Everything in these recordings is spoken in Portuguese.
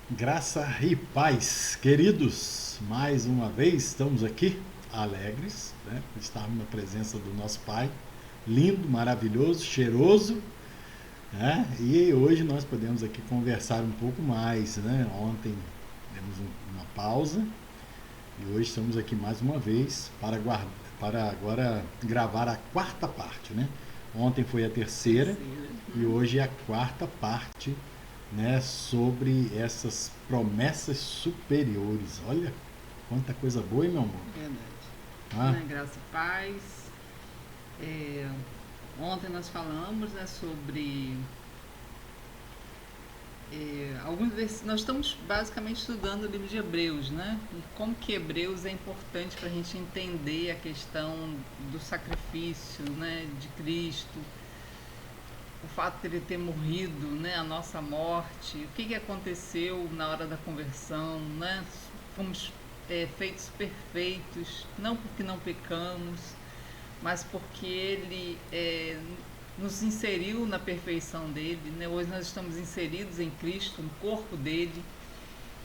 Graça e paz, queridos, mais uma vez estamos aqui alegres, né, por estarmos na presença do nosso Pai, lindo, maravilhoso, cheiroso, né, e hoje nós podemos aqui conversar um pouco mais, né, ontem demos uma pausa e hoje estamos aqui mais uma vez para agora gravar a quarta parte, né, ontem foi a terceira e hoje é a quarta parte, né, sobre essas promessas superiores. Olha quanta coisa boa, hein, meu amor? Verdade. Ah, Graça e paz. É, Ontem nós falamos, né, sobre nós estamos basicamente estudando o livro de Hebreus, né? E como que Hebreus é importante para a gente entender a questão do sacrifício, né, de Cristo, o fato de ele ter morrido, né, a nossa morte, o que aconteceu na hora da conversão, né? Fomos feitos perfeitos, não porque não pecamos, mas porque ele nos inseriu na perfeição dele, né? Hoje nós estamos inseridos em Cristo, no corpo dele,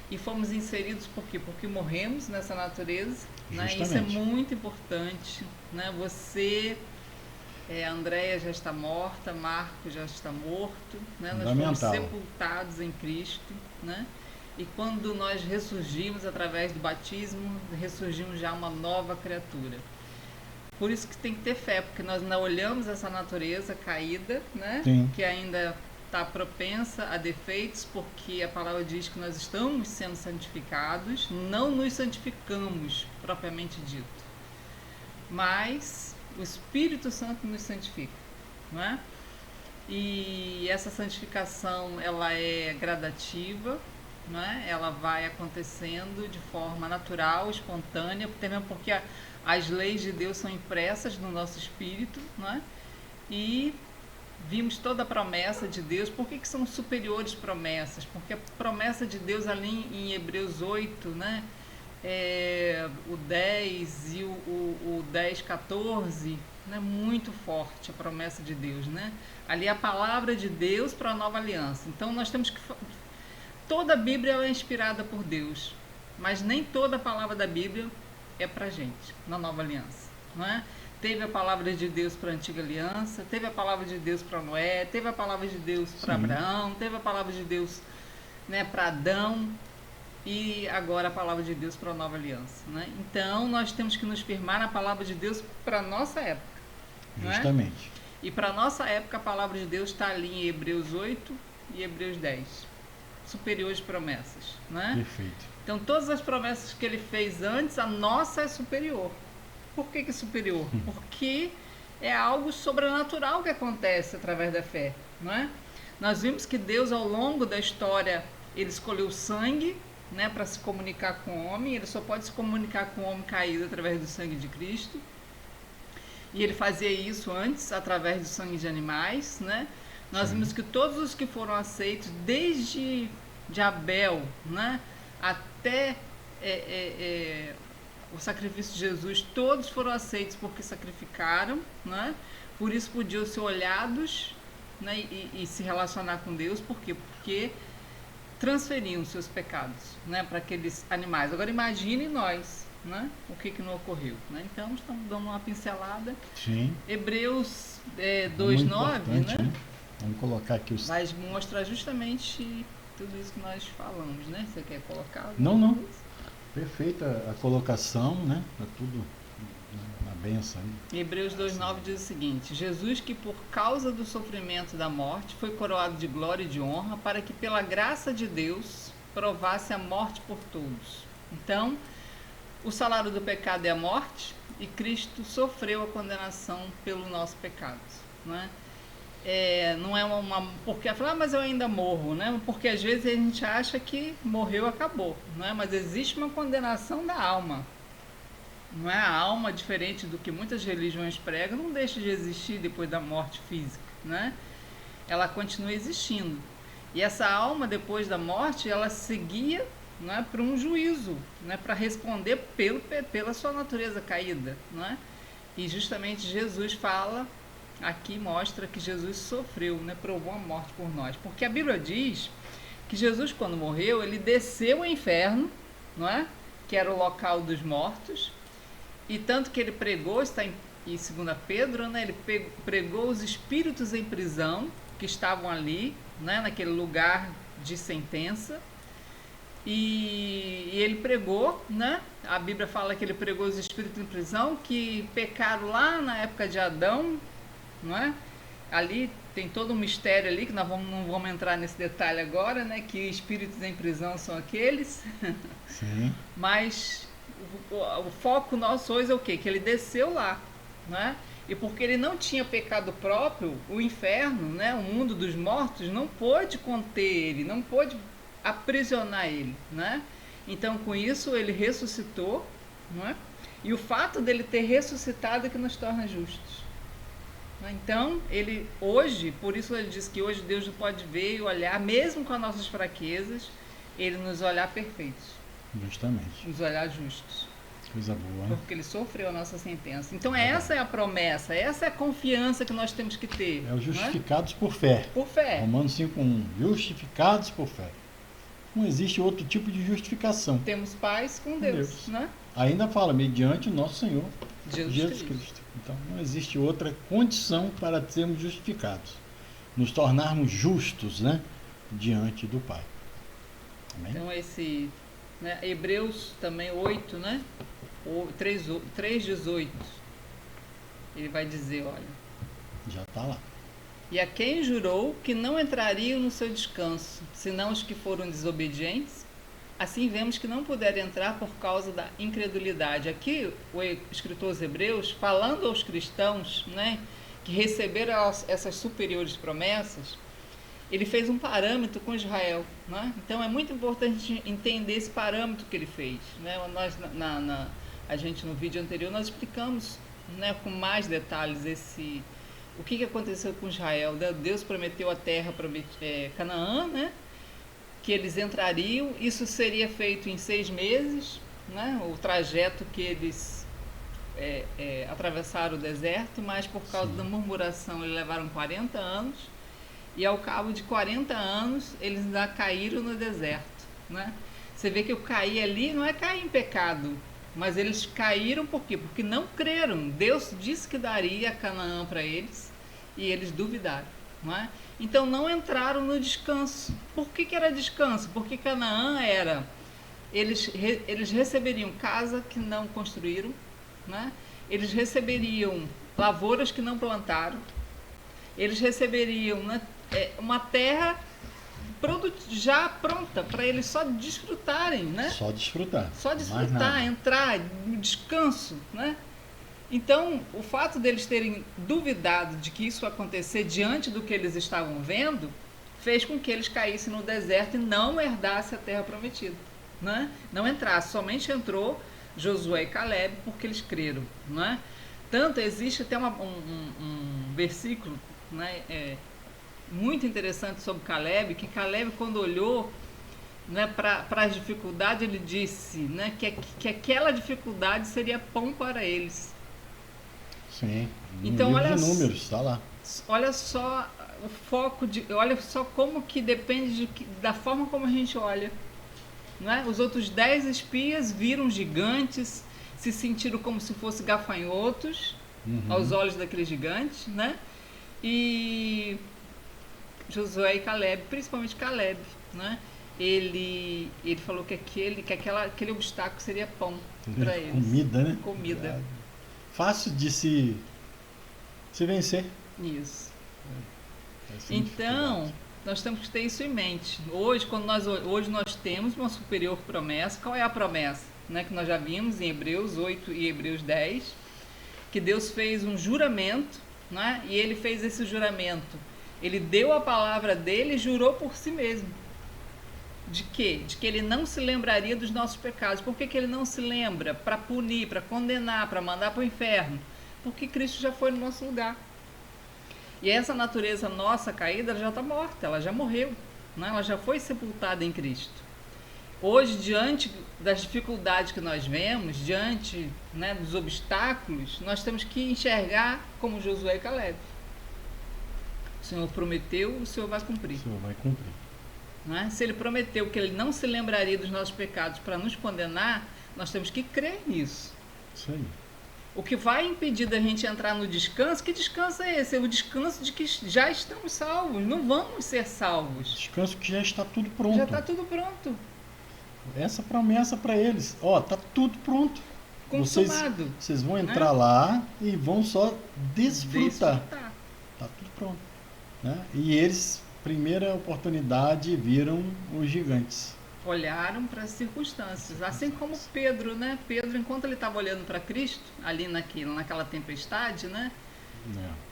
e fomos inseridos por quê? Porque morremos nessa natureza, né? Isso é muito importante, né? A Andréia já está morta, Marco já está morto, né? Nós fomos sepultados em Cristo, né? E quando nós ressurgimos através do batismo, ressurgimos já uma nova criatura. Por isso que tem que ter fé, porque nós não olhamos essa natureza caída, né? sim. Que ainda está propensa a defeitos, porque a palavra diz que nós estamos sendo santificados, não nos santificamos propriamente dito, mas o Espírito Santo nos santifica, não é? E essa santificação, ela é gradativa, não é? Ela vai acontecendo de forma natural, espontânea, até mesmo porque as leis de Deus são impressas no nosso espírito, não é? E vimos toda a promessa de Deus. Por que são superiores promessas? Porque a promessa de Deus ali em Hebreus 8, né? O 10 e o 10, 14, né? Muito forte a promessa de Deus, né? Ali é a palavra de Deus para a nova aliança. Então nós temos que... Toda a Bíblia é inspirada por Deus, mas nem toda a palavra da Bíblia é para gente, na nova aliança, não é? Teve a palavra de Deus para a antiga aliança, teve a palavra de Deus para Noé, teve a palavra de Deus para Abraão, teve a palavra de Deus, né, para Adão, e agora a palavra de Deus para a nova aliança, né? Então nós temos que nos firmar na palavra de Deus para a nossa época, Justamente. Não é? E para a nossa época a palavra de Deus está ali em Hebreus 8 e Hebreus 10, superiores promessas, né? Perfeito. Então todas as promessas que ele fez antes, a nossa é superior. Por que é superior? Porque é algo sobrenatural que acontece através da fé, não é? Nós vimos que Deus, ao longo da história, ele escolheu o sangue, né, para se comunicar com o homem. Ele só pode se comunicar com o homem caído através do sangue de Cristo. E ele fazia isso antes através do sangue de animais, né? Nós vimos que todos os que foram aceitos, desde de Abel, né, até o sacrifício de Jesus, todos foram aceitos porque sacrificaram, né? Por isso podiam ser olhados, né, e se relacionar com Deus. Por quê? Porque transferiam seus pecados, né, para aqueles animais. Agora imagine nós, né, o que não ocorreu, né? Então estamos dando uma pincelada. Sim. Hebreus 2:9, né? Vamos colocar aqui os... Vai mostrar justamente tudo isso que nós falamos, né? Você quer colocar? Não. Perfeita a colocação, né? Tá tudo na benção. Hebreus 2:9 diz o seguinte: Jesus, que por causa do sofrimento da morte foi coroado de glória e de honra, para que pela graça de Deus provasse a morte por todos. Então, o salário do pecado é a morte, e Cristo sofreu a condenação pelo nosso pecado, não é? Não é porque fala, mas eu ainda morro, né? Porque às vezes a gente acha que morreu, acabou, não é? Mas existe uma condenação da alma, não é? A alma, diferente do que muitas religiões pregam, não deixa de existir depois da morte física, né? Ela continua existindo, e essa alma, depois da morte, ela seguia, não é, para um juízo, né? Para responder pela sua natureza caída, não é? E justamente Jesus fala aqui, mostra que Jesus sofreu, né, provou a morte por nós, porque a Bíblia diz que Jesus, quando morreu, ele desceu ao inferno, não é? Que era o local dos mortos, e tanto que ele pregou, está em 2 Pedro, né? Ele pregou os espíritos em prisão que estavam ali, né? Naquele lugar de sentença, e ele pregou, né? A Bíblia fala que ele pregou os espíritos em prisão que pecaram lá na época de Adão, não é? Ali tem todo um mistério ali, que nós não vamos entrar nesse detalhe agora, né? Que espíritos em prisão são aqueles. Sim. Mas o foco nosso hoje é o quê? Que ele desceu lá, né? E porque ele não tinha pecado próprio, o inferno, né? O mundo dos mortos não pôde conter ele, não pôde aprisionar ele, né? Então, com isso, ele ressuscitou, não é? E o fato dele ter ressuscitado é que nos torna justos. Então, ele hoje, por isso ele diz que hoje Deus pode ver e olhar, mesmo com as nossas fraquezas, ele nos olhar perfeitos. Justamente. Nos olhar justos. Coisa boa, né? Porque ele sofreu a nossa sentença. Então, essa é a promessa, essa é a confiança que nós temos que ter. É os justificados por fé. Por fé. Romanos 5:1. Justificados por fé. Não existe outro tipo de justificação. Temos paz com Deus, né? Ainda fala, mediante o nosso Senhor Jesus Cristo. Então, não existe outra condição para sermos justificados. Nos tornarmos justos, né? Diante do Pai. Amém? Então, esse... né, Hebreus também 8, né? 3:18. Ele vai dizer, olha... Já está lá. E a quem jurou que não entrariam no seu descanso, senão os que foram desobedientes, assim vemos que não puderam entrar por causa da incredulidade. Aqui, o escritor aos Hebreus, falando aos cristãos, né, que receberam essas superiores promessas, ele fez um parâmetro com Israel, né? Então é muito importante entender esse parâmetro que ele fez, né? Nós, a gente no vídeo anterior, nós explicamos, né, com mais detalhes o que aconteceu com Israel. Deus prometeu a terra, Canaã, né? Que eles entrariam, isso seria feito em 6 meses, né? O trajeto que eles atravessaram o deserto, mas por causa da murmuração eles levaram 40 anos, e ao cabo de 40 anos eles ainda caíram no deserto, né? Você vê que o cair ali não é cair em pecado, mas eles caíram por quê? Porque não creram. Deus disse que daria Canaã para eles e eles duvidaram, não é? Então não entraram no descanso. Por que era descanso? Porque Canaã era... Eles receberiam casa que não construíram, né? Eles receberiam lavouras que não plantaram, eles receberiam, né, uma terra já pronta para eles só desfrutarem, né? Só desfrutar. Só desfrutar, entrar no descanso, né? Então, o fato deles terem duvidado de que isso ia acontecer diante do que eles estavam vendo, fez com que eles caíssem no deserto e não herdassem a terra prometida, né? Não entrasse, somente entrou Josué e Caleb porque eles creram, né? Tanto existe até um versículo, né, muito interessante sobre Caleb, que Caleb, quando olhou, né, para as dificuldades, ele disse, né, que aquela dificuldade seria pão para eles. Sim. Então, olha, de números, está lá. Olha só o foco olha só como que depende da forma como a gente olha, né? Os outros 10 espias viram gigantes, se sentiram como se fossem gafanhotos aos olhos daqueles gigantes, né? E Josué e Caleb, principalmente Caleb, né? Ele falou que aquele obstáculo seria pão para eles. Comida, né? Comida. Fácil de se vencer. Isso. Então, nós temos que ter isso em mente. Hoje nós temos uma superior promessa. Qual é a promessa? Né, que nós já vimos em Hebreus 8 e Hebreus 10, que Deus fez um juramento, né, e ele fez esse juramento. Ele deu a palavra dele e jurou por si mesmo. De quê? De que ele não se lembraria dos nossos pecados. Por que ele não se lembra? Para punir, para condenar, para mandar para o inferno. Porque Cristo já foi no nosso lugar. E essa natureza nossa caída, ela já está morta, ela já morreu, né? Ela já foi sepultada em Cristo. Hoje, diante das dificuldades que nós vemos, diante, né, dos obstáculos, nós temos que enxergar como Josué e Caleb. O Senhor prometeu, o Senhor vai cumprir. O Senhor vai cumprir. Não é? Se ele prometeu que ele não se lembraria dos nossos pecados para nos condenar, nós temos que crer nisso. Isso aí. O que vai impedir da gente entrar no descanso, que descanso é esse? É o descanso de que já estamos salvos, não vamos ser salvos. Descanso que já está tudo pronto. Já está tudo pronto. Essa promessa para eles. Ó, tá tudo pronto. Consumado. Vocês vão entrar lá e vão só desfrutar. Tá tudo pronto. Né? E eles, primeira oportunidade, viram os gigantes. Olharam para as circunstâncias, assim como Pedro, né? Pedro, enquanto ele estava olhando para Cristo, ali naquela tempestade, né?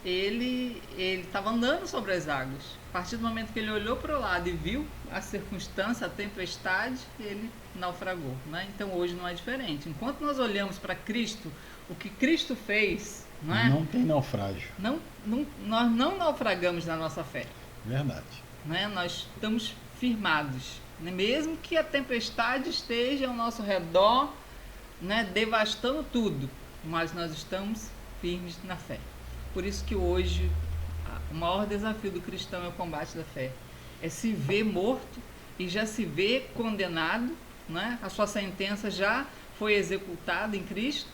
Ele estava andando sobre as águas. A partir do momento que ele olhou para o lado e viu a circunstância, a tempestade, ele naufragou, né? Então hoje não é diferente. Enquanto nós olhamos para Cristo, o que Cristo fez, não é? Não tem naufrágio. Nós não naufragamos na nossa fé. Verdade. Né? Nós estamos firmados. Mesmo que a tempestade esteja ao nosso redor, né, devastando tudo, mas nós estamos firmes na fé. Por isso que hoje o maior desafio do cristão é o combate da fé. É se ver morto e já se ver condenado, né? A sua sentença já foi executada em Cristo,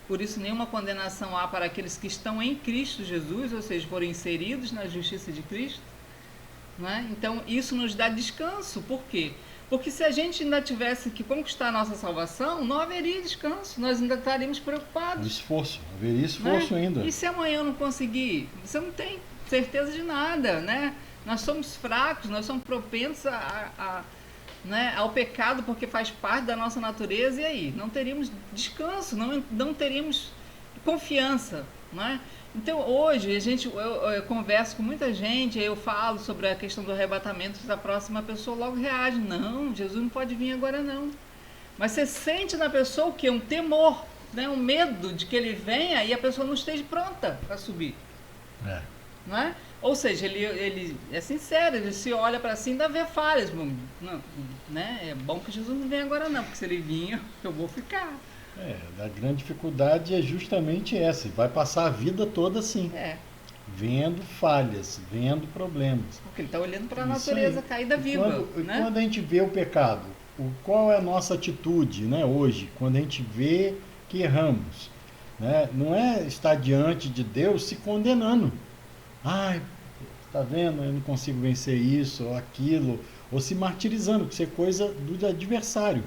por isso nenhuma condenação há para aqueles que estão em Cristo Jesus, ou seja, foram inseridos na justiça de Cristo. Né? Então isso nos dá descanso. Por quê? Porque se a gente ainda tivesse que conquistar a nossa salvação, não haveria descanso, nós ainda estaríamos preocupados. Esforço, haveria esforço, né? Ainda. E se amanhã eu não conseguir? Você não tem certeza de nada, né? Nós somos fracos, nós somos propensos né, ao pecado porque faz parte da nossa natureza, e aí? Não teríamos descanso, não teríamos confiança, né? Então hoje eu converso com muita gente, eu falo sobre a questão do arrebatamento, da próxima pessoa logo reage, não, Jesus não pode vir agora não. Mas você sente na pessoa o quê? Um temor, né? Um medo de que ele venha e a pessoa não esteja pronta para subir. Não é? Ou seja, ele é sincero, ele se olha para si e ainda vê falhas. Não, né? É bom que Jesus não venha agora não, porque se ele vir eu vou ficar. A grande dificuldade é justamente essa, vai passar a vida toda assim, vendo falhas, vendo problemas. Porque ele está olhando para a natureza caída viva. Né? Quando a gente vê o pecado, qual é a nossa atitude, né, hoje, quando a gente vê que erramos? Né? Não é estar diante de Deus se condenando. Ai, tá vendo, eu não consigo vencer isso ou aquilo, ou se martirizando, que isso é coisa do adversário.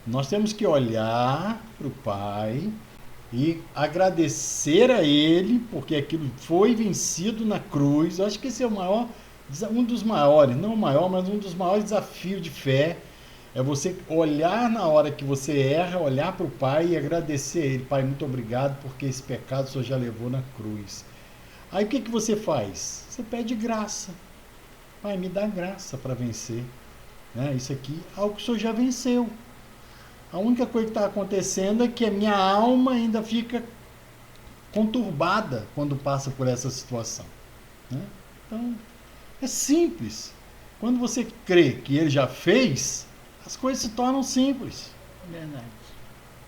Nós temos que olhar para o Pai e agradecer a Ele, porque aquilo foi vencido na cruz. Eu acho que esse é um dos maiores, não o maior, mas um dos maiores desafios de fé. É você olhar na hora que você erra, olhar para o Pai e agradecer a Ele. Pai, muito obrigado, porque esse pecado o Senhor já levou na cruz. Aí o que você faz? Você pede graça. Pai, me dá graça para vencer. Né? Isso aqui é algo que o Senhor já venceu. A única coisa que está acontecendo é que a minha alma ainda fica conturbada quando passa por essa situação. Né? Então, é simples. Quando você crê que Ele já fez, as coisas se tornam simples. Verdade.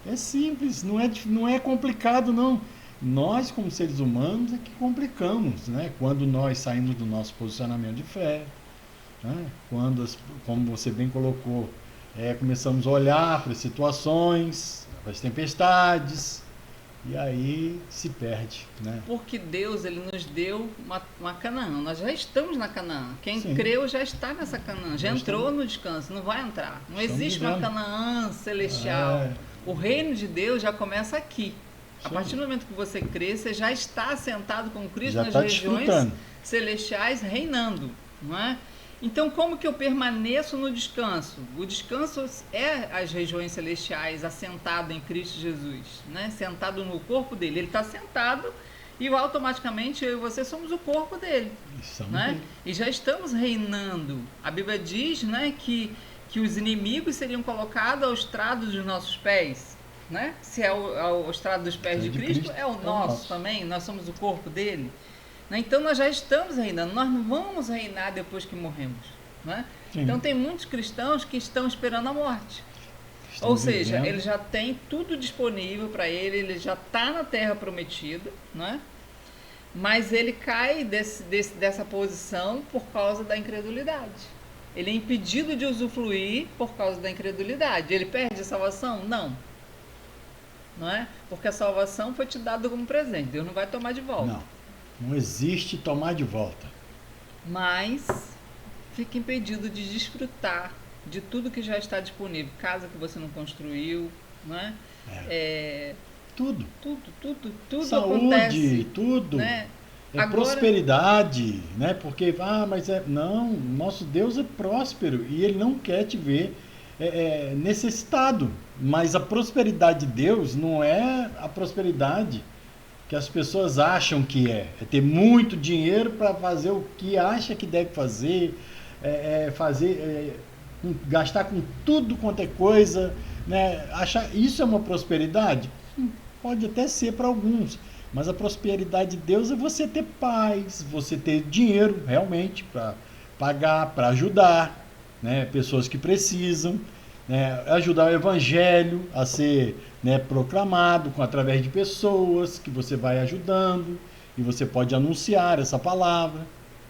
É simples, não é complicado, não. Nós, como seres humanos, é que complicamos, né? Quando nós saímos do nosso posicionamento de fé, né? Quando, como você bem colocou, começamos a olhar para as situações, para as tempestades, e aí se perde. Né? Porque Deus, Ele nos deu uma Canaã, nós já estamos na Canaã. Quem creu já está nessa Canaã, já entrou no descanso, não vai entrar. Não existe uma Canaã celestial. O reino de Deus já começa aqui. A partir do momento que você crê, você já está assentado com Cristo nas regiões celestiais, reinando, não é? Então, como que eu permaneço no descanso? O descanso é as regiões celestiais, assentado em Cristo Jesus, né? Sentado no corpo dele. Ele está sentado e automaticamente eu e você somos o corpo dele, né? E já estamos reinando. A Bíblia diz, né, que os inimigos seriam colocados ao estrado dos nossos pés. Né? Se é o estrado dos pés de Cristo, é o nosso também, nós somos o corpo dele. Né? Então nós já estamos reinando, nós não vamos reinar depois que morremos. Né? Então tem muitos cristãos que estão esperando a morte. Ou seja, ele já tem tudo disponível para ele já está na terra prometida, né? Mas ele cai dessa posição por causa da incredulidade. Ele é impedido de usufruir por causa da incredulidade. Ele perde a salvação? Não. Não é? Porque a salvação foi te dada como presente. Deus não vai tomar de volta. Não. Não existe tomar de volta. Mas fica impedido de desfrutar de tudo que já está disponível. Casa que você não construiu, não é? Tudo. Tudo Saúde, acontece, tudo. né? Agora, prosperidade, né? Porque, não, nosso Deus é próspero e Ele não quer te ver necessitado. Mas a prosperidade de Deus não é a prosperidade que as pessoas acham que é. É ter muito dinheiro para fazer o que acha que deve fazer, gastar com tudo quanto é coisa, né? Isso é uma prosperidade? Pode até ser para alguns, mas a prosperidade de Deus é você ter paz, você ter dinheiro realmente para pagar, para ajudar, né, pessoas que precisam, né, ajudar o evangelho a ser, né, proclamado através de pessoas que você vai ajudando e você pode anunciar essa palavra.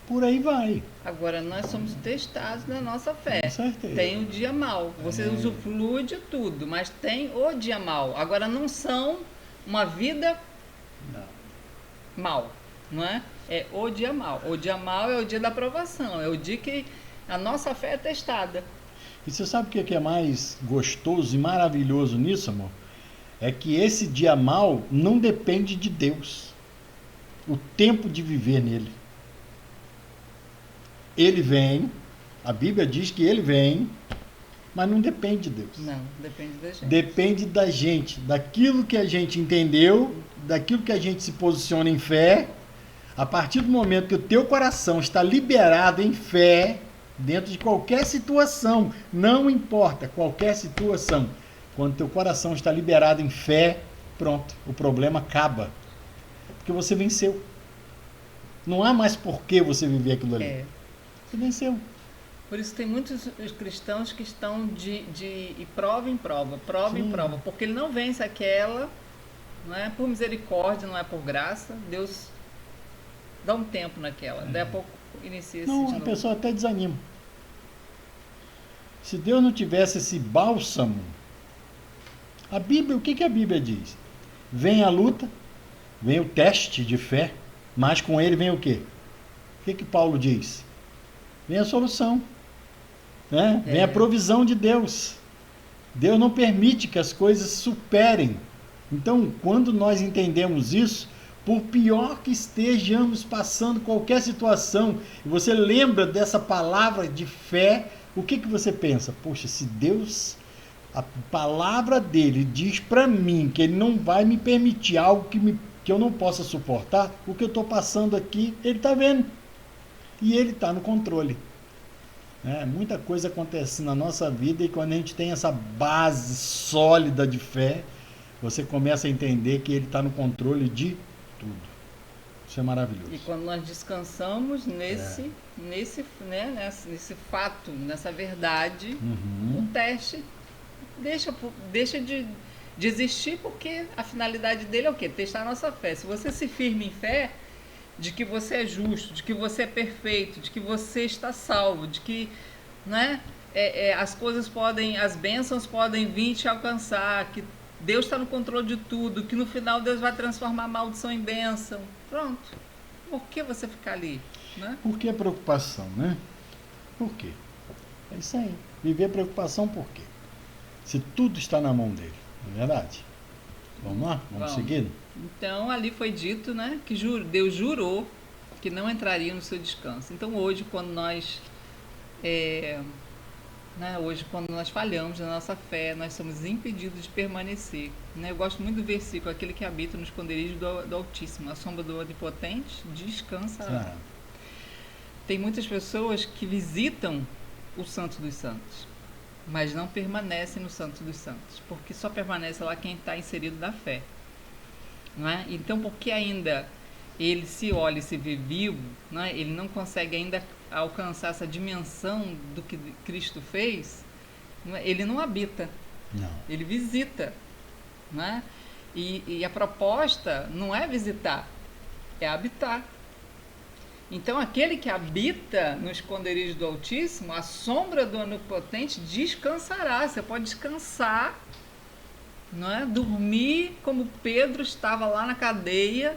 Por aí vai. Agora, nós somos testados na nossa fé. Com certeza. Tem o dia mau. Você usufrui de tudo, mas tem o dia mau. Agora, não são uma vida mal, não é? É o dia mau. O dia mau é o dia da aprovação. É o dia que a nossa fé é testada. E você sabe o que é mais gostoso e maravilhoso nisso, amor? É que esse dia mau não depende de Deus. O tempo de viver nele. Ele vem, a Bíblia diz que ele vem, mas não depende de Deus. Não, depende da gente. Depende da gente, daquilo que a gente entendeu, daquilo que a gente se posiciona em fé. A partir do momento que o teu coração está liberado em fé, dentro de qualquer situação, não importa qualquer situação, quando teu coração está liberado em fé, pronto, o problema acaba. Porque você venceu. Não há mais por que você viver aquilo ali. Você venceu. Por isso tem muitos cristãos que estão de prova em prova, em prova, porque ele não vence aquela, não é por misericórdia, não é por graça. Deus dá um tempo naquela, daí a pouco inicia-se de novo. A pessoa até desanima. Se Deus não tivesse esse bálsamo, a Bíblia, o que a Bíblia diz? Vem a luta, vem o teste de fé, mas com ele vem o quê? O que Paulo diz? Vem a solução, né? Vem a provisão de Deus. Deus não permite que as coisas superem. Então, quando nós entendemos isso, por pior que estejamos passando qualquer situação, e você lembra dessa palavra de fé, o que você pensa? Poxa, se Deus, a palavra dele diz para mim que ele não vai me permitir algo que eu não possa suportar, o que eu estou passando aqui, ele está vendo. E ele está no controle. Muita coisa acontece na nossa vida e quando a gente tem essa base sólida de fé, você começa a entender que ele está no controle de tudo. Isso é maravilhoso. E quando nós descansamos nesse fato, nessa verdade, o teste deixa de existir, porque a finalidade dele é o quê? Testar a nossa fé. Se você se firma em fé, de que você é justo, de que você é perfeito, de que você está salvo, de que, né, as bênçãos podem vir te alcançar, que Deus está no controle de tudo, que no final Deus vai transformar a maldição em bênção. Pronto. Por que você ficar ali? Né? Por que a preocupação, né? Por quê? É isso aí. Viver preocupação por quê? Se tudo está na mão dele, não é verdade? Vamos lá? Vamos seguindo? Então, ali foi dito, né, que Deus jurou que não entraria no seu descanso. Então, hoje, quando nós falhamos na nossa fé, nós somos impedidos de permanecer. Né? Eu gosto muito do versículo, aquele que habita no esconderijo do Altíssimo, a sombra do Onipotente descansa. Tem muitas pessoas que visitam o Santo dos Santos, mas não permanecem no Santo dos Santos, porque só permanece lá quem está inserido na fé. Não é? Então, porque ainda ele se olha e se vê vivo, não é? Ele não consegue ainda alcançar essa dimensão do que Cristo fez, não é? Ele não habita, ele visita. Não é? E a proposta não é visitar, é habitar. Então, aquele que habita no esconderijo do Altíssimo, a sombra do Onipotente descansará. Você pode descansar, não é? Dormir como Pedro estava lá na cadeia,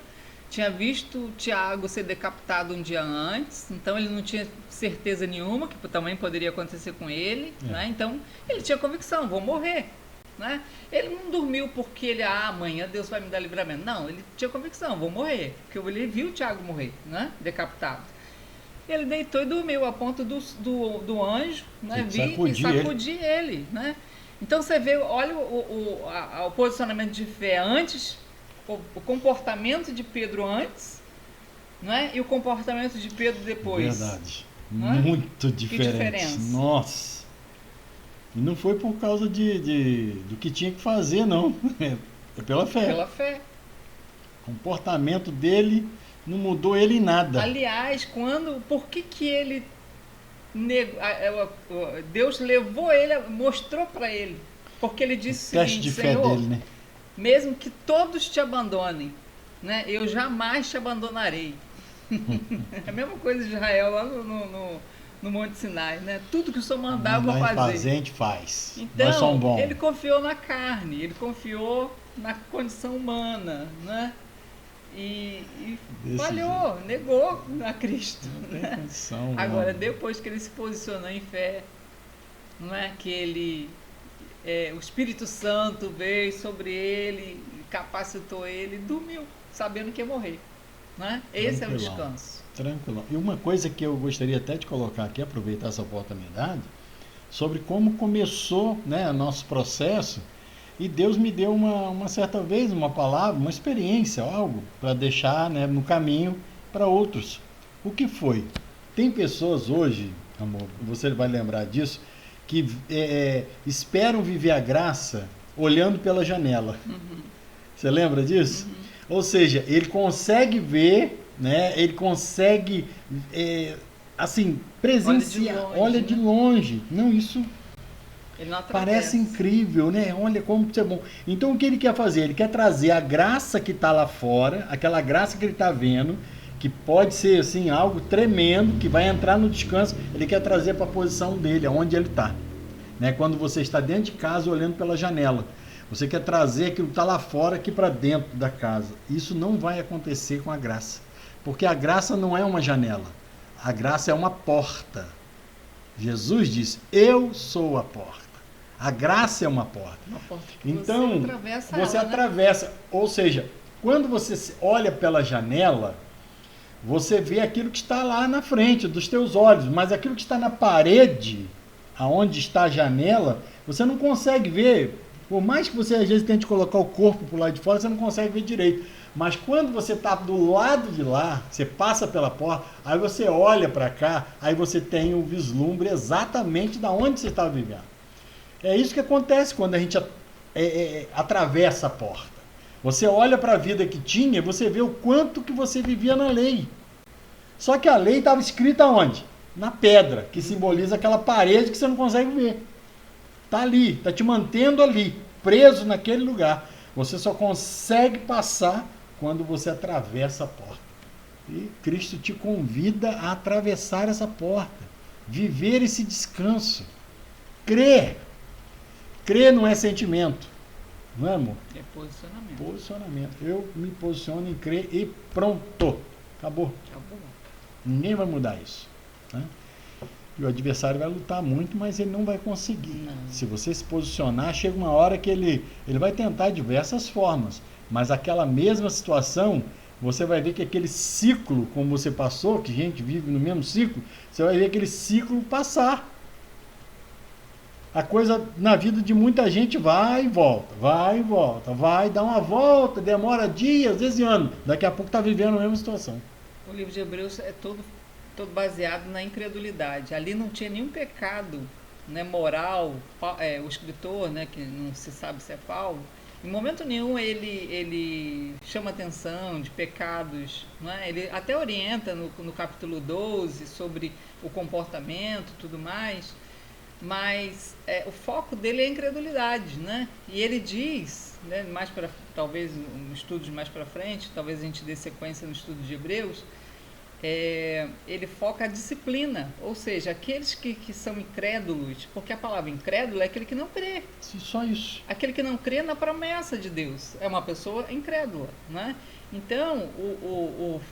tinha visto Tiago ser decapitado um dia antes, então ele não tinha certeza nenhuma que também poderia acontecer com ele, né? Então ele tinha convicção, vou morrer, né? Ele não dormiu porque ele, amanhã Deus vai me dar livramento. Não, ele tinha convicção, vou morrer, porque ele viu Tiago morrer, né? Decapitado. Ele deitou e dormiu a ponto do anjo, né? Vir e sacudir ele, né? Então você vê, olha o posicionamento de fé antes, o comportamento de Pedro antes, né? E o comportamento de Pedro depois. Verdade. Muito diferente. Que diferença. Nossa. E não foi por causa do que tinha que fazer, não. É pela fé. Pela fé. O comportamento dele não mudou ele em nada. Aliás, por que ele Deus levou ele, mostrou para ele, porque ele disse o seguinte: teste de fé dele, né? Mesmo que todos te abandonem, né, eu jamais te abandonarei. É a mesma coisa de Israel lá no Monte Sinai, né? Tudo que o Senhor mandar eu vou fazer. A gente faz. Então, nós somos bons. Ele confiou na carne, ele confiou na condição humana, né? E falhou, negou a Cristo. Né? Agora, depois que ele se posicionou em fé, não é que ele, o Espírito Santo veio sobre ele, capacitou ele, dormiu, sabendo que ia morrer. Né? Esse é o descanso. Tranquilo. E uma coisa que eu gostaria até de colocar aqui, aproveitar essa oportunidade, sobre como começou, né, o nosso processo. E Deus me deu uma certa vez uma palavra, uma experiência, algo para deixar, né, no caminho para outros. O que foi? Tem pessoas hoje, amor, você vai lembrar disso, que esperam viver a graça olhando pela janela. Uhum. Você lembra disso? Uhum. Ou seja, ele consegue ver, né, ele consegue, assim, presenciar, olha de longe. Não, isso... Parece incrível, né? Olha como isso é bom. Então o que ele quer fazer? Ele quer trazer a graça que está lá fora, aquela graça que ele está vendo, que pode ser assim algo tremendo, que vai entrar no descanso. Ele quer trazer para a posição dele, aonde ele está. Né? Quando você está dentro de casa olhando pela janela, você quer trazer aquilo que está lá fora aqui para dentro da casa. Isso não vai acontecer com a graça, porque a graça não é uma janela. A graça é uma porta. Jesus disse: eu sou a porta. A graça é uma porta. Então, você atravessa. Ou seja, quando você olha pela janela, você vê aquilo que está lá na frente dos teus olhos, mas aquilo que está na parede, aonde está a janela, você não consegue ver. Por mais que você às vezes tente colocar o corpo para o lado de fora, você não consegue ver direito. Mas quando você está do lado de lá, você passa pela porta, aí você olha para cá, aí você tem o vislumbre exatamente da onde você está vivendo. É isso que acontece quando a gente atravessa a porta. Você olha para a vida que tinha, você vê o quanto que você vivia na lei. Só que a lei estava escrita onde? Na pedra, que simboliza aquela parede que você não consegue ver. Está ali, está te mantendo ali, preso naquele lugar. Você só consegue passar quando você atravessa a porta. E Cristo te convida a atravessar essa porta, viver esse descanso, crer. Crer não é sentimento, não é, amor? É posicionamento. Posicionamento. Eu me posiciono em crer e pronto. Acabou. Ninguém vai mudar isso. Né? E o adversário vai lutar muito, mas ele não vai conseguir. Não. Se você se posicionar, chega uma hora que ele vai tentar diversas formas. Mas aquela mesma situação, você vai ver que aquele ciclo, como você passou, que a gente vive no mesmo ciclo, você vai ver aquele ciclo passar. A coisa na vida de muita gente vai e volta, vai dar uma volta, demora dias, às vezes anos. Daqui a pouco está vivendo a mesma situação. O livro de Hebreus é todo baseado na incredulidade. Ali não tinha nenhum pecado, né, moral. O escritor, né, que não se sabe se é Paulo, em momento nenhum ele chama atenção de pecados. Né? Ele até orienta no capítulo 12 sobre o comportamento e tudo mais. Mas o foco dele é a incredulidade, né? E ele diz, né, talvez em estudos mais para frente, talvez a gente dê sequência no estudo de Hebreus, ele foca a disciplina, ou seja, aqueles que são incrédulos, porque a palavra incrédulo é aquele que não crê. Só isso. Aquele que não crê na promessa de Deus é uma pessoa incrédula, né? Então,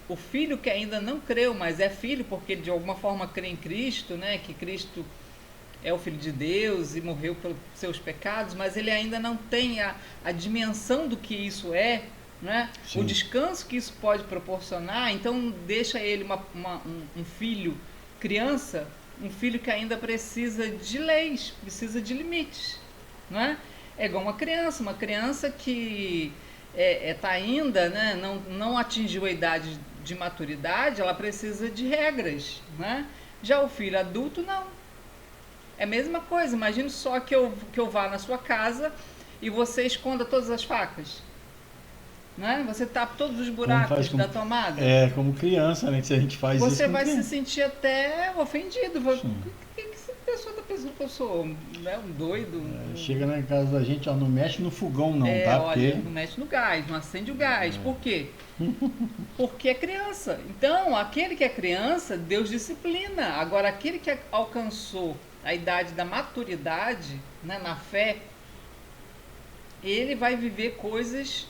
o filho que ainda não creu, mas é filho porque ele de alguma forma crê em Cristo, né? Que Cristo é o Filho de Deus e morreu pelos seus pecados, mas ele ainda não tem a dimensão do que isso é, né? O descanso que isso pode proporcionar. Então deixa ele um filho criança, um filho que ainda precisa de leis, precisa de limites, não é? É igual uma criança que está ainda, né? Não atingiu a idade de maturidade, ela precisa de regras, né? Já o filho adulto não. É a mesma coisa. Imagine só que eu vá na sua casa e você esconda todas as facas. Né? Você tapa todos os buracos da tomada. Como criança, né? Que se a gente faz você isso, vai se sentir até ofendido. O que essa pessoa está pensando que eu sou? Né? Um doido? Chega na casa da gente, não mexe no fogão não, tá? Olha, não mexe no gás, não acende o gás. Por quê? Porque é criança. Então, aquele que é criança, Deus disciplina. Agora, aquele que alcançou a idade da maturidade, né, na fé, ele vai viver coisas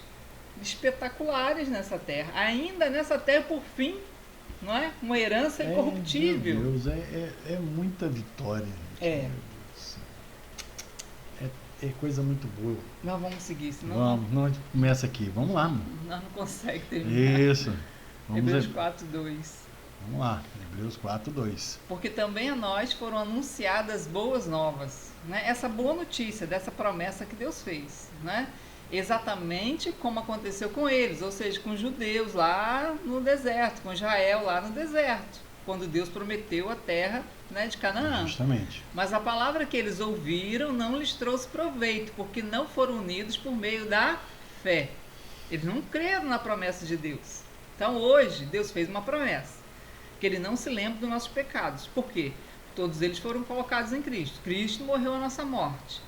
espetaculares nessa terra. Ainda nessa terra, por fim, não é? Uma herança incorruptível. Meu Deus, é muita vitória. Gente. É coisa muito boa. Nós vamos seguir, senão... Vamos, nós começa aqui. Vamos lá, mano. Nós não conseguimos terminar. Isso. Hebreus 4:2. Vamos lá, Hebreus 4:2. Porque também a nós foram anunciadas boas novas, né? Essa boa notícia dessa promessa que Deus fez, né? Exatamente como aconteceu com eles, ou seja, com os judeus lá no deserto, com Israel lá no deserto, quando Deus prometeu a terra, né, de Canaã. Justamente. Mas a palavra que eles ouviram não lhes trouxe proveito, porque não foram unidos por meio da fé. Eles não creram na promessa de Deus. Então hoje Deus fez uma promessa, que Ele não se lembra dos nossos pecados. Por quê? Todos eles foram colocados em Cristo. Cristo morreu a nossa morte.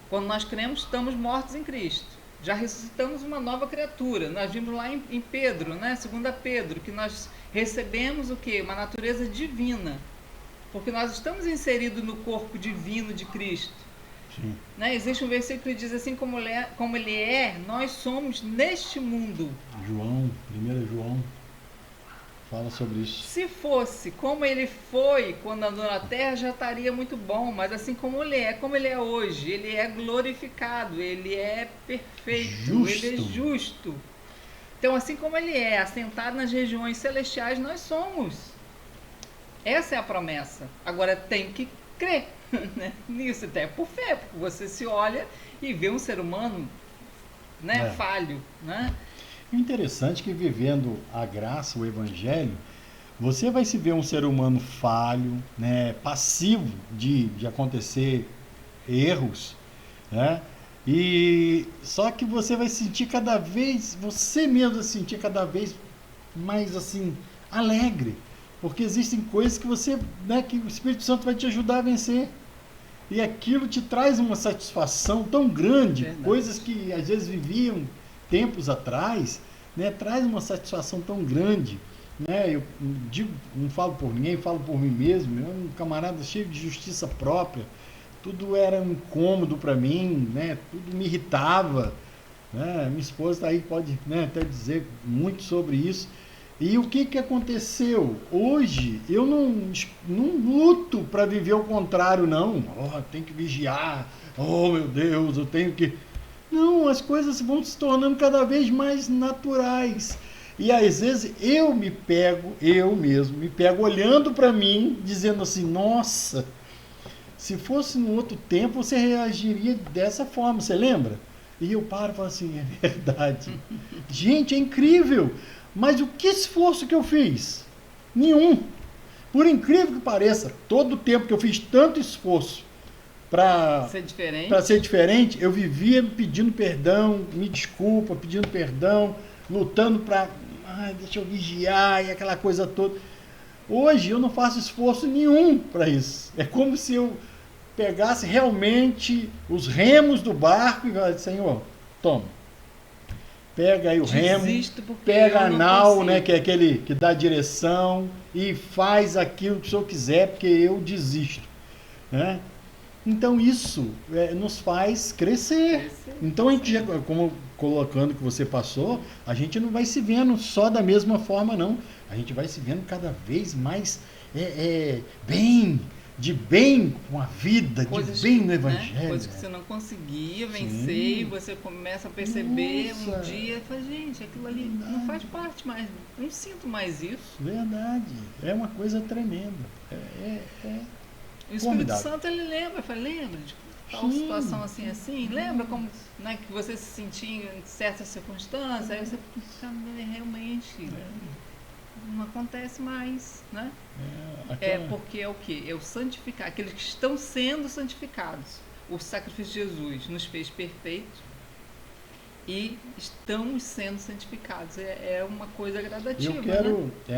Quando nós cremos, estamos mortos em Cristo. Já ressuscitamos uma nova criatura. Nós vimos lá em Pedro, né? 2 Pedro, que nós recebemos o quê? Uma natureza divina. Porque nós estamos inseridos no corpo divino de Cristo. Sim. Né? Existe um versículo que diz assim, como ele é, nós somos neste mundo. 1 João, fala sobre isso. Se fosse como ele foi quando andou na terra, já estaria muito bom. Mas assim como ele é hoje, ele é glorificado, ele é perfeito, justo. Ele é justo. Então, assim como ele é assentado nas regiões celestiais, nós somos. Essa é a promessa. Agora tem que crer, né? Nisso até por fé, porque você se olha e vê um ser humano, né, falho, né? O interessante é que vivendo a graça, o evangelho, você vai se ver um ser humano falho, né, passivo de acontecer erros, né? E só que você vai sentir cada vez, você mesmo vai sentir cada vez mais assim alegre, porque existem coisas que você, né, que o Espírito Santo vai te ajudar a vencer. E aquilo te traz uma satisfação tão grande. Verdade. Coisas que às vezes viviam tempos atrás, né, traz uma satisfação tão grande, né? Eu digo, não falo por ninguém, falo por mim mesmo. Eu um camarada cheio de justiça própria, tudo era um incômodo para mim, né? Tudo me irritava, né? Minha esposa aí pode, né, até dizer muito sobre isso. E o que aconteceu? Hoje eu não luto para viver o contrário, não. Tem que vigiar. Oh, meu Deus, eu tenho que... Não, as coisas vão se tornando cada vez mais naturais. E às vezes eu mesmo me pego olhando para mim, dizendo assim, nossa, se fosse num outro tempo, você reagiria dessa forma, você lembra? E eu paro e falo assim, é verdade. Gente, é incrível. Mas o que esforço que eu fiz? Nenhum. Por incrível que pareça, todo o tempo que eu fiz tanto esforço para ser diferente, eu vivia pedindo perdão, me desculpa, pedindo perdão, lutando para, deixa eu vigiar e aquela coisa toda. Hoje eu não faço esforço nenhum para isso. É como se eu pegasse realmente os remos do barco e falasse, Senhor, toma. pega aí o remo, Desisto porque pega eu a não nau, consigo. né, que é aquele que dá direção, e faz aquilo que o senhor quiser, porque eu desisto, né? Então isso nos faz crescer. Então a gente, como colocando que você passou, a gente não vai se vendo só da mesma forma, não. A gente vai se vendo cada vez mais bem, de bem com a vida, Coisas de bem no né? Evangelho. Coisas que você não conseguia vencer Sim. e você começa a perceber Nossa. um dia, fala, gente, aquilo ali não faz parte mais, eu não sinto mais isso. Verdade. É uma coisa tremenda. O Espírito Formidável. Santo, ele lembra, fala, lembra de tal Sim. situação assim, lembra como né, que você se sentia em certas circunstâncias, aí você realmente não acontece mais, né? Porque é o quê? É o santificar, aqueles que estão sendo santificados. O sacrifício de Jesus nos fez perfeitos e estamos sendo santificados. É uma coisa gradativa.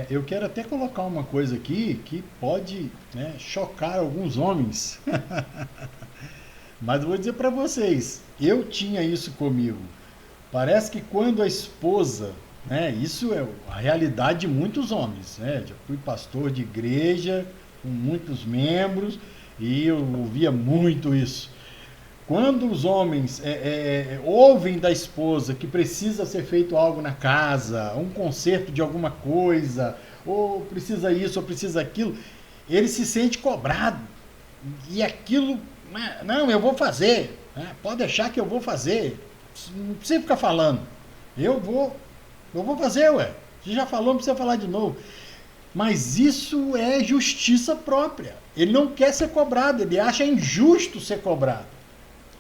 Eu quero até colocar uma coisa aqui que pode, né, chocar alguns homens. Mas eu vou dizer para vocês, eu tinha isso comigo. Parece que quando a esposa, né, isso é a realidade de muitos homens, né? Já fui pastor de igreja com muitos membros e eu ouvia muito isso. Quando os homens ouvem da esposa que precisa ser feito algo na casa, um conserto de alguma coisa, ou precisa isso, ou precisa aquilo, ele se sente cobrado. E aquilo, não, eu vou fazer, né? Pode deixar que eu vou fazer. Não precisa ficar falando. Eu vou fazer, ué. Você já falou, não precisa falar de novo. Mas isso é justiça própria. Ele não quer ser cobrado, ele acha injusto ser cobrado.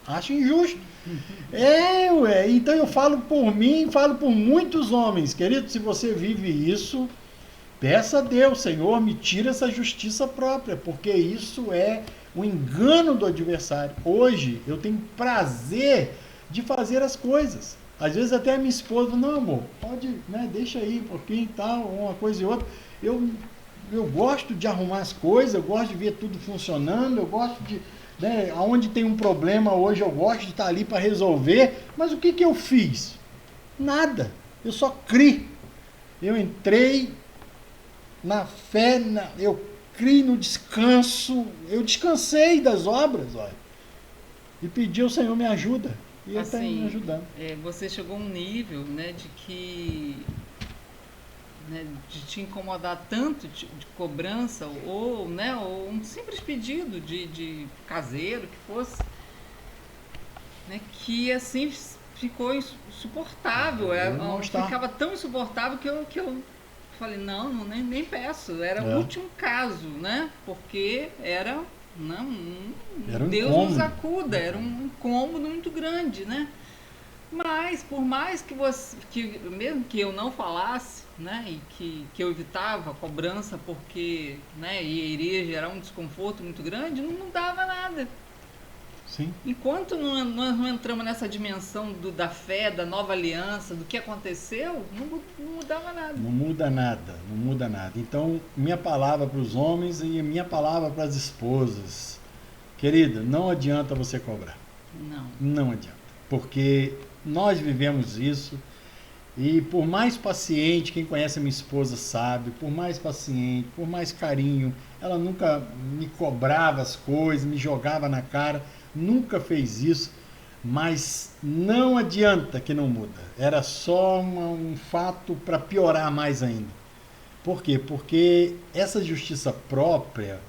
Acho injusto. Então eu falo por mim, falo por muitos homens. Querido, se você vive isso, peça a Deus, Senhor, me tira essa justiça própria, porque isso é o engano do adversário. Hoje eu tenho prazer de fazer as coisas. Às vezes até a minha esposa, não, amor, pode, né, deixa aí um pouquinho e tal, uma coisa e outra. Eu gosto de arrumar as coisas, eu gosto de ver tudo funcionando, eu gosto de... Né, onde tem um problema hoje eu gosto de estar ali para resolver, mas o que eu fiz? Nada, eu só criei. Eu entrei na fé, eu criei no descanso, eu descansei das obras, olha, e pedi ao Senhor me ajuda, e Ele está me ajudando. Você chegou a um nível, né, de que... Né, de te incomodar tanto de cobrança ou um simples pedido de caseiro que fosse, né, que assim ficou insuportável, ficava tão insuportável que eu falei, não, nem peço, era o último caso, né, porque era um Deus incômodo. Nos acuda, era um incômodo muito grande, né? Mas, por mais mesmo que eu não falasse, né, e que eu evitava a cobrança porque, né, iria gerar um desconforto muito grande, não mudava nada. Sim. Enquanto nós não entramos nessa dimensão da fé, da nova aliança, do que aconteceu, não mudava nada. Não muda nada. Então, minha palavra para os homens e minha palavra para as esposas. Querida, não adianta você cobrar. Não adianta. Porque nós vivemos isso e por mais paciente, quem conhece a minha esposa sabe, por mais paciente, por mais carinho, ela nunca me cobrava as coisas, me jogava na cara, nunca fez isso, mas não adianta que não muda. Era só um fato para piorar mais ainda. Por quê? Porque essa justiça própria,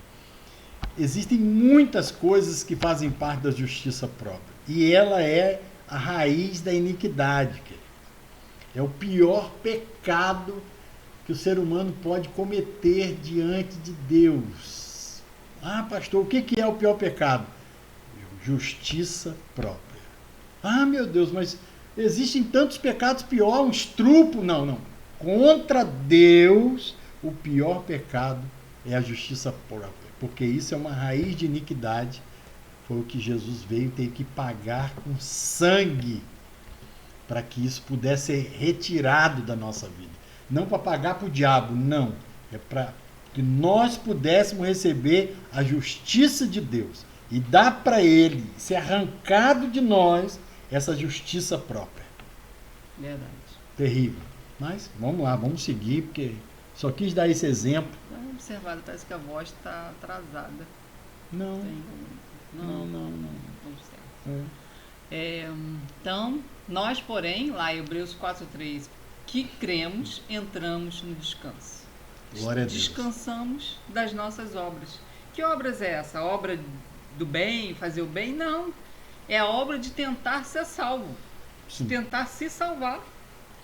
existem muitas coisas que fazem parte da justiça própria e ela é a raiz da iniquidade. É o pior pecado que o ser humano pode cometer diante de Deus. Ah, pastor, o que é o pior pecado? Justiça própria. Ah, meu Deus, mas existem tantos pecados piores, um estrupo. Não. Contra Deus, o pior pecado é a justiça própria, porque isso é uma raiz de iniquidade. Foi o que Jesus veio ter que pagar com sangue para que isso pudesse ser retirado da nossa vida. Não para pagar para o diabo, não. É para que nós pudéssemos receber a justiça de Deus e dar para Ele ser arrancado de nós essa justiça própria. Verdade. terrível. Mas vamos lá, vamos seguir, porque só quis dar esse exemplo. Dá uma observada, parece que a voz está atrasada. Não, Tem- não. Observa. É. Então, nós, porém, lá em Hebreus 4:3, que cremos, entramos no descanso. Glória a Deus. Descansamos das nossas obras. Que obras é essa? A obra do bem, fazer o bem? Não. É a obra de tentar ser salvo. Sim. Tentar se salvar.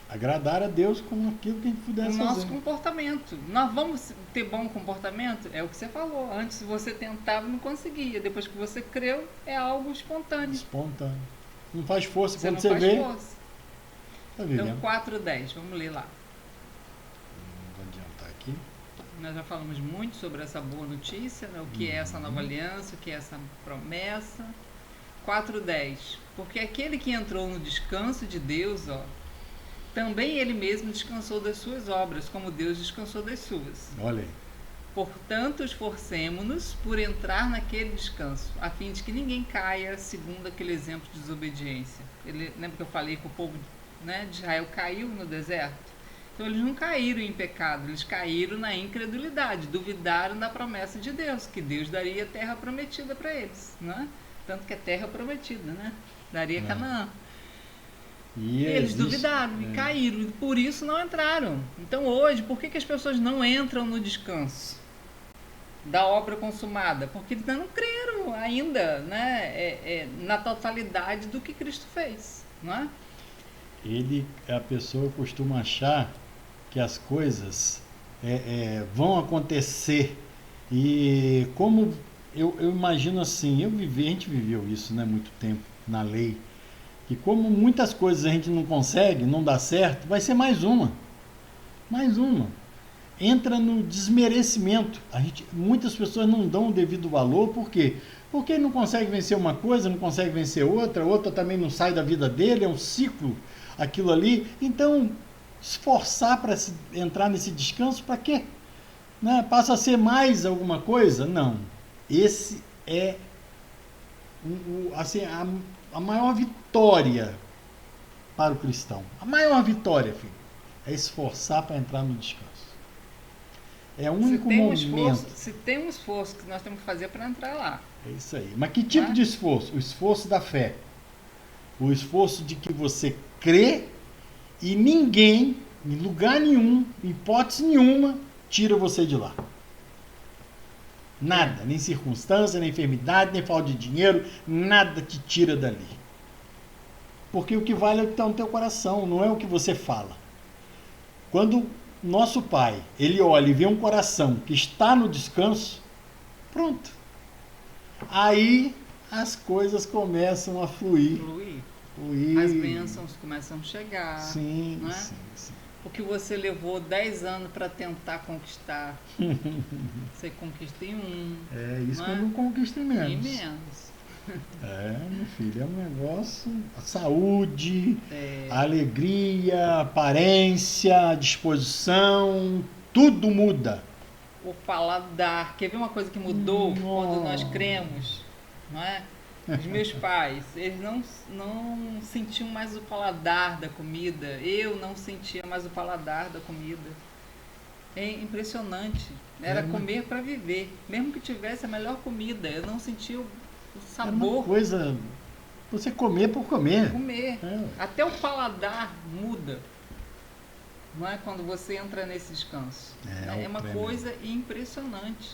Agradar a Deus com aquilo que a gente O pudesse nosso fazer. comportamento. Nós vamos ter bom comportamento? É o que você falou. Antes você tentava e não conseguia. Depois que você creu, é algo espontâneo. Espontâneo. Não faz força. Você Quando não você faz vê, força. tá Então, vivendo. 4:10, vamos ler lá. Vou adiantar aqui. Nós já falamos muito sobre essa boa notícia, né? O que é essa nova aliança, o que é essa promessa. 4:10. Porque aquele que entrou no descanso de Deus, ó, também ele mesmo descansou das suas obras, como Deus descansou das suas. Olha aí. Portanto, esforcemo-nos por entrar naquele descanso, a fim de que ninguém caia segundo aquele exemplo de desobediência. Lembra que eu falei que o povo, né, de Israel caiu no deserto? Então eles não caíram em pecado, eles caíram na incredulidade, duvidaram da promessa de Deus, que Deus daria a terra prometida para eles, né? Tanto que é terra prometida, né? Daria Canaã. E Eles existe- duvidaram e caíram, e por isso não entraram. Então hoje, por que as pessoas não entram no descanso da obra consumada? Porque eles não creram ainda, né, na totalidade do que Cristo fez, não é? A pessoa costuma achar que as coisas vão acontecer. E como eu imagino assim, a gente viveu isso, né, muito tempo na lei, que como muitas coisas a gente não consegue, não dá certo, vai ser mais uma. Mais uma. Entra no desmerecimento. Muitas pessoas não dão o devido valor, por quê? Porque não consegue vencer uma coisa, não consegue vencer outra também não sai da vida dele, é um ciclo aquilo ali. Então, esforçar para entrar nesse descanso, para quê? Né? Passa a ser mais alguma coisa? Não. Esse é assim, a maior vitória para o cristão. A maior vitória, filho, é esforçar para entrar no descanso. É o único momento. Se tem um esforço que nós temos que fazer para entrar lá. É isso aí. Mas que tipo de esforço? O esforço da fé. O esforço de que você crê e ninguém, em lugar nenhum, em hipótese nenhuma, tira você de lá. Nada, nem circunstância, nem enfermidade, nem falta de dinheiro, nada te tira dali. Porque o que vale é o que está no teu coração, não é o que você fala. Quando nosso Pai, ele olha e vê um coração que está no descanso, pronto. Aí as coisas começam a fluir. As bênçãos começam a chegar. Sim, não é? sim. O que você levou 10 anos para tentar conquistar, você conquista em um. É isso não que é? eu não conquisto em menos. Em menos. Meu filho, é um negócio. A saúde, a alegria, a aparência, a disposição, tudo muda. O paladar. Quer ver uma coisa que mudou quando nós cremos? Não é? Os meus pais, eles não sentiam mais o paladar da comida. Eu não sentia mais o paladar da comida. É impressionante. Era comer para viver. Mesmo que tivesse a melhor comida, eu não sentia o Era sabor. uma coisa. Você comer por comer. Comer. Até o paladar muda. Não é? Quando você entra nesse descanso. É uma coisa impressionante.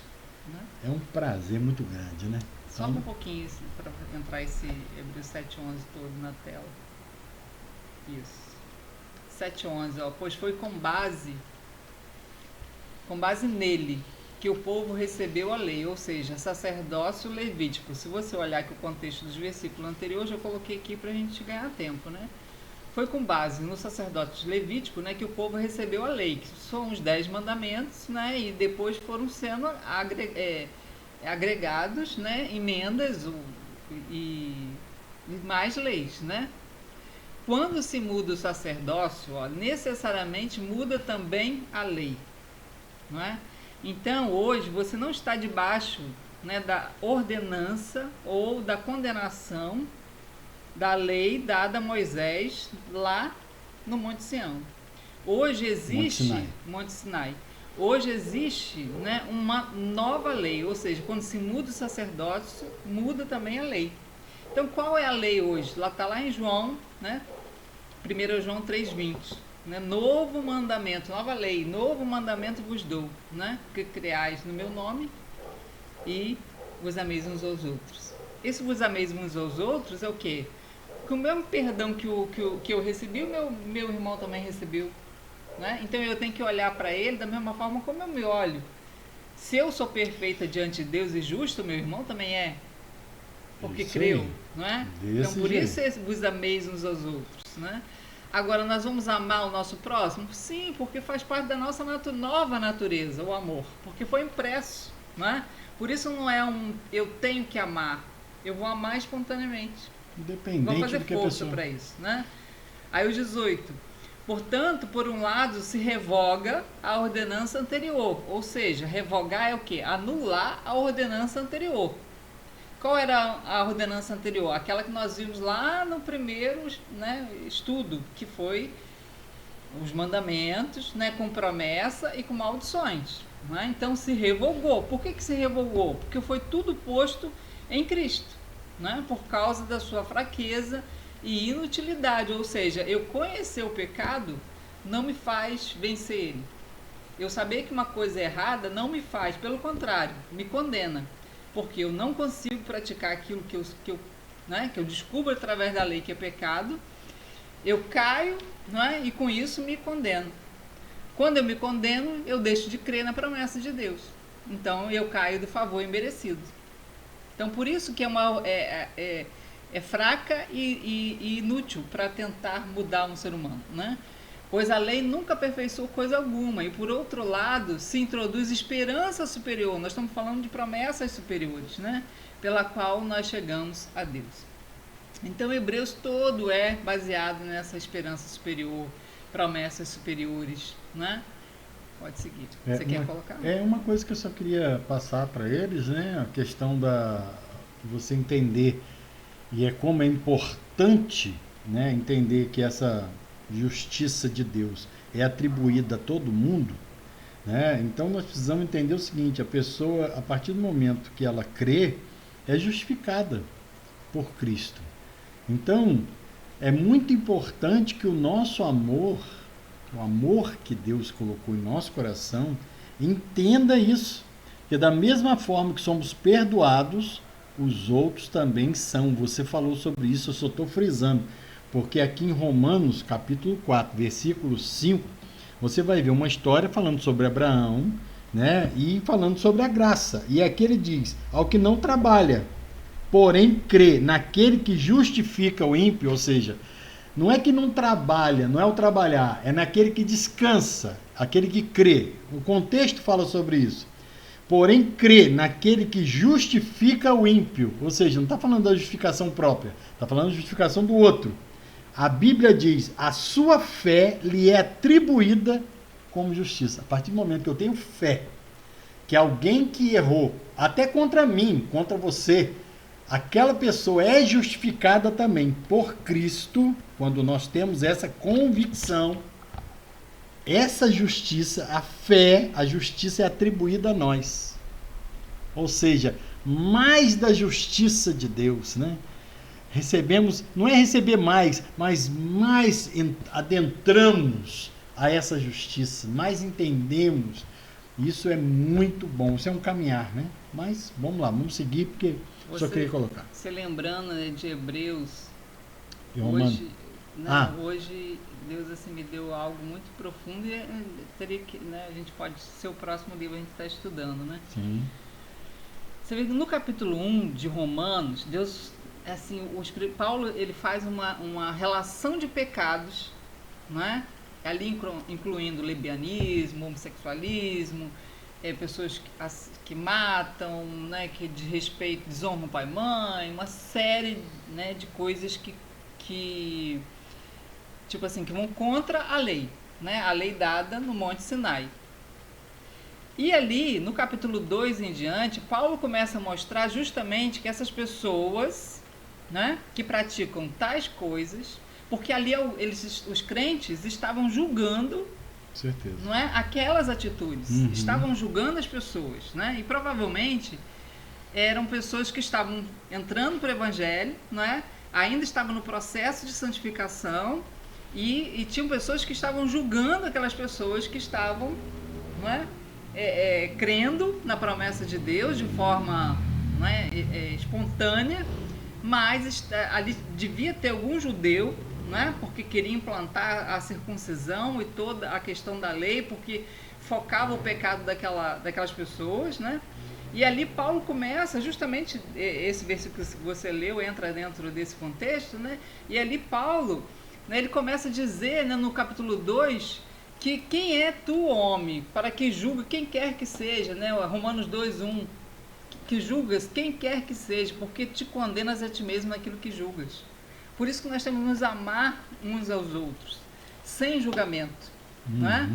Né? É um prazer muito grande, né? Sobe um pouquinho para entrar esse Hebreus 7:11 todo na tela. Isso. 7:11, ó. Pois foi com base nele que o povo recebeu a lei, ou seja, sacerdócio levítico. Se você olhar aqui o contexto dos versículos anteriores, eu coloquei aqui para a gente ganhar tempo, né? Foi com base no sacerdócio levítico, né, que o povo recebeu a lei, que são os 10 mandamentos, né, e depois foram sendo agregados, né, emendas e mais leis, né? Quando se muda o sacerdócio, ó, necessariamente muda também a lei, não é? Então, hoje, você não está debaixo, né, da ordenança ou da condenação da lei dada a Moisés lá no Monte Sião. Hoje existe Monte Sinai. Hoje existe, né, uma nova lei, ou seja, quando se muda o sacerdócio, muda também a lei. Então, qual é a lei hoje? Lá está lá em João, né, 1 João 3,20. Né, novo mandamento, nova lei, novo mandamento vos dou, né, que criais no meu nome e vos ameis uns aos outros. Esse vos ameis uns aos outros é o quê? Que o mesmo perdão que eu recebi, o meu irmão também recebeu. Né? Então eu tenho que olhar para ele da mesma forma como eu me olho. Se eu sou perfeita diante de Deus e justo, meu irmão também é. Porque isso creu. aí. Não é? Desse então por jeito. isso vos ameis uns aos outros. Né? Agora, nós vamos amar o nosso próximo? Sim, porque faz parte da nossa nova natureza, o amor. Porque foi impresso. Não é? Por isso não é eu tenho que amar. Eu vou amar espontaneamente. Independente Vou fazer do que a força pessoa... para isso. Né? Aí o 18. Portanto, por um lado, se revoga a ordenança anterior. Ou seja, revogar é o quê? Anular a ordenança anterior. Qual era a ordenança anterior? Aquela que nós vimos lá no primeiro, né, estudo, que foi os mandamentos, né, com promessa e com maldições. Né? Então se revogou. Por que se revogou? Porque foi tudo posto em Cristo, né? Por causa da sua fraqueza e inutilidade. Ou seja, eu conhecer o pecado não me faz vencer ele. Eu saber que uma coisa é errada não me faz, pelo contrário, me condena. Porque eu não consigo praticar aquilo que eu descubro através da lei que é pecado. Eu caio, não é? E com isso me condeno. Quando eu me condeno, eu deixo de crer na promessa de Deus. Então eu caio do favor imerecido. Então por isso que é fraca e inútil para tentar mudar um ser humano, né? Pois a lei nunca aperfeiçoou coisa alguma. E por outro lado, se introduz esperança superior. Nós estamos falando de promessas superiores, né? Pela qual nós chegamos a Deus. Então Hebreus todo é baseado nessa esperança superior, promessas superiores, né? Pode seguir. Você quer colocar? É uma coisa que eu só queria passar para eles, né? A questão de você entender, e como é importante, né, entender que essa justiça de Deus é atribuída a todo mundo, né? Então nós precisamos entender o seguinte: a pessoa, a partir do momento que ela crê, é justificada por Cristo. Então é muito importante que o nosso amor, o amor que Deus colocou em nosso coração, entenda isso, que da mesma forma que somos perdoados, os outros também são. Você falou sobre isso, eu só estou frisando, porque aqui em Romanos, capítulo 4, versículo 5, você vai ver uma história falando sobre Abraão, né, e falando sobre a graça. E aqui ele diz: ao que não trabalha, porém crê naquele que justifica o ímpio. Ou seja, não é que não trabalha, não é o trabalhar, é naquele que descansa, aquele que crê. O contexto fala sobre isso. Porém crê naquele que justifica o ímpio. Ou seja, não está falando da justificação própria, está falando da justificação do outro. A Bíblia diz: a sua fé lhe é atribuída como justiça. A partir do momento que eu tenho fé que alguém que errou, até contra mim, contra você, aquela pessoa é justificada também por Cristo. Quando nós temos essa convicção, essa justiça, a fé, a justiça é atribuída a nós. Ou seja, mais da justiça de Deus, né? Recebemos, não é receber mais, mas mais adentramos a essa justiça, mais entendemos. Isso é muito bom, isso é um caminhar, né? Mas vamos lá, vamos seguir, porque só queria colocar. Você lembrando, né, de Hebreus, hoje, hoje Deus assim me deu algo muito profundo e teria que, né, a gente pode ser o próximo livro a gente está estudando, né? Sim. Você vê que no capítulo 1 de Romanos, Deus, assim, Paulo ele faz uma relação de pecados, né? Ali incluindo lesbianismo, homossexualismo, pessoas que matam, né, que desonram pai e mãe, uma série, né, de coisas que tipo assim, que vão contra a lei, né, a lei dada no Monte Sinai. E ali, no capítulo 2 em diante, Paulo começa a mostrar justamente que essas pessoas, né, que praticam tais coisas, Porque ali os crentes estavam julgando, certeza, não é, aquelas atitudes, estavam julgando as pessoas, né? E provavelmente eram pessoas que estavam entrando para o Evangelho, não é? Ainda estavam no processo de santificação e tinham pessoas que estavam julgando aquelas pessoas que estavam, não é? Crendo na promessa de Deus de forma, não é, espontânea, mas ali devia ter algum judeu, não é? Porque queria implantar a circuncisão e toda a questão da lei, porque focava o pecado daquelas pessoas, né? E ali Paulo começa, justamente esse versículo que você leu entra dentro desse contexto, né? E ali Paulo, né, ele começa a dizer, né, no capítulo 2, que quem é tu, homem, para que julgue quem quer que seja, né? Romanos 2:1, que julgas quem quer que seja, porque te condenas a ti mesmo naquilo que julgas. Por isso que nós temos que nos amar uns aos outros, sem julgamento, não é?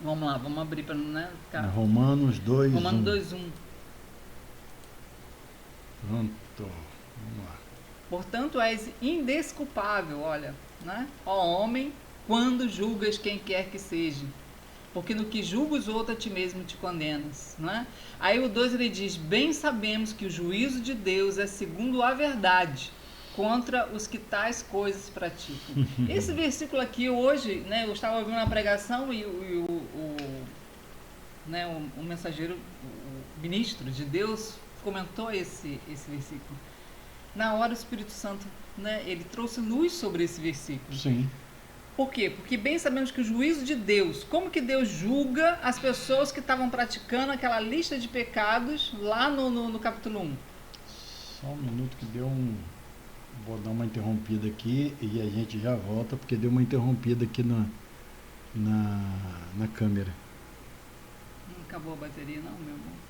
Vamos lá, vamos abrir para não ficar... Romanos 2:1. Romanos 2:1. Pronto, vamos lá. Portanto, és indesculpável, olha, né? Ó homem, quando julgas quem quer que seja, porque no que julgas os outros a ti mesmo te condenas, não é? Aí o 2 ele diz, bem sabemos que o juízo de Deus é segundo a verdade, contra os que tais coisas praticam. Esse versículo aqui hoje, né, eu estava ouvindo uma pregação e o mensageiro, o ministro de Deus, comentou esse versículo. Na hora o Espírito Santo, né, ele trouxe luz sobre esse versículo. Sim. Por quê? Porque bem sabemos que o juízo de Deus, como que Deus julga as pessoas que estavam praticando aquela lista de pecados lá no capítulo 1? Só um minuto que deu vou dar uma interrompida aqui e a gente já volta, porque deu uma interrompida aqui na câmera. Não acabou a bateria não, meu irmão?